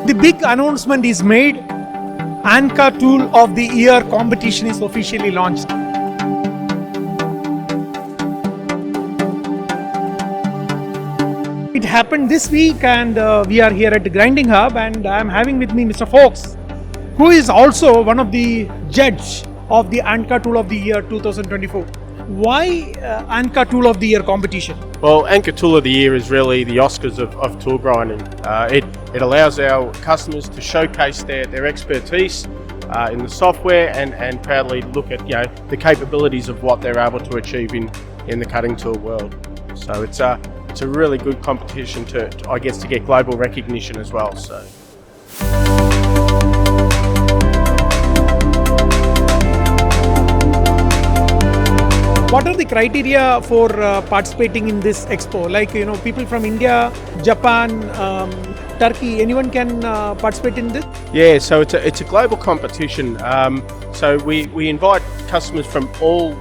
The big announcement is made. ANCA Tool of the Year competition is officially launched. It happened this week and we are here at the Grinding Hub, and I am having with me Mr. Fox, who is also one of the judge of the ANCA Tool of the Year 2024. Why ANCA Tool of the Year competition? Well, ANCA Tool of the Year is really the Oscars of tool grinding. It allows our customers to showcase their expertise in the software and proudly look at the capabilities of what they're able to achieve in the cutting tool world. So it's a really good competition to get global recognition as well. So. What are the criteria for participating in this expo? Like, people from India, Japan, Turkey, anyone can participate in this? Yeah, so it's a global competition. So we invite customers from all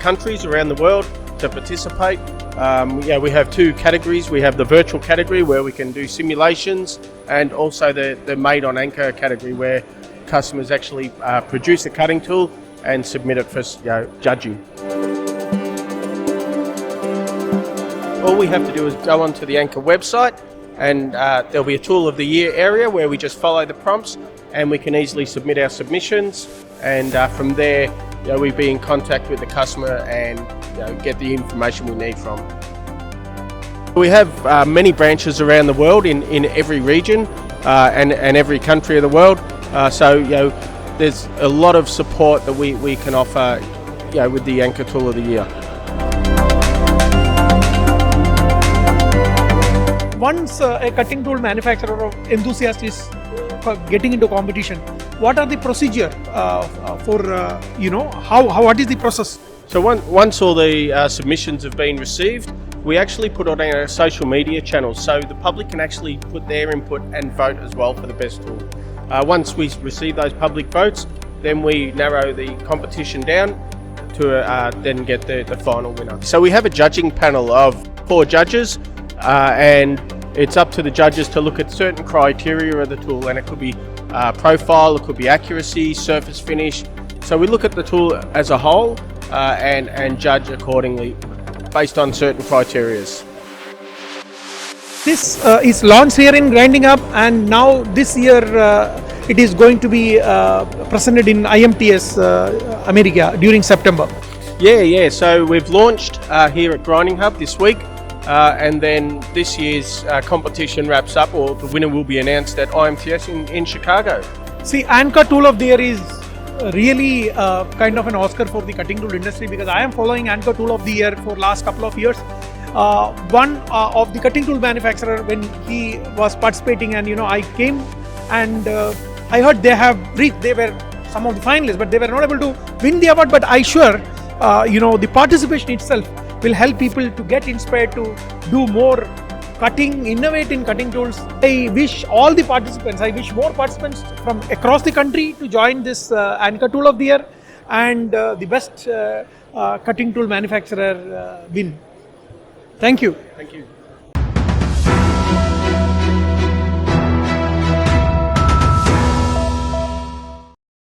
countries around the world to participate. We have two categories. We have the virtual category where we can do simulations, and also the made on ANCA category where customers actually produce a cutting tool and submit it for judging. All we have to do is go onto the ANCA website, and there'll be a Tool of the Year area where we just follow the prompts and we can easily submit our submissions, and from there we be in contact with the customer and get the information we need from. We have many branches around the world in every region and every country of the world, so there's a lot of support that we can offer with the ANCA Tool of the Year. Once a cutting tool manufacturer or enthusiast is getting into competition, what are the procedure what is the process? So once all the submissions have been received, we actually put it on our social media channels so the public can actually put their input and vote as well for the best tool. Once we receive those public votes, then we narrow the competition down to then get the final winner. So we have a judging panel of 4 judges, and it's up to the judges to look at certain criteria of the tool, and it could be profile, it could be accuracy, surface finish. So we look at the tool as a whole and judge accordingly based on certain criteria. This is launched here in Grinding Hub, and now this year it is going to be presented in IMTS America during September. Yeah. So we've launched here at Grinding Hub this week. And then this year's competition wraps up, or the winner will be announced at IMTS in Chicago. See, ANCA Tool of the Year is really kind of an Oscar for the cutting tool industry, because I am following ANCA Tool of the Year for last couple of years. One of the cutting tool manufacturer, when he was participating, and I came and I heard they were some of the finalists, but they were not able to win the award. But I sure the participation itself will help people to get inspired to do more innovate in cutting tools. I wish all the participants, I wish more participants from across the country to join this ANCA Tool of the Year, and the best cutting tool manufacturer win. Thank you. Thank you.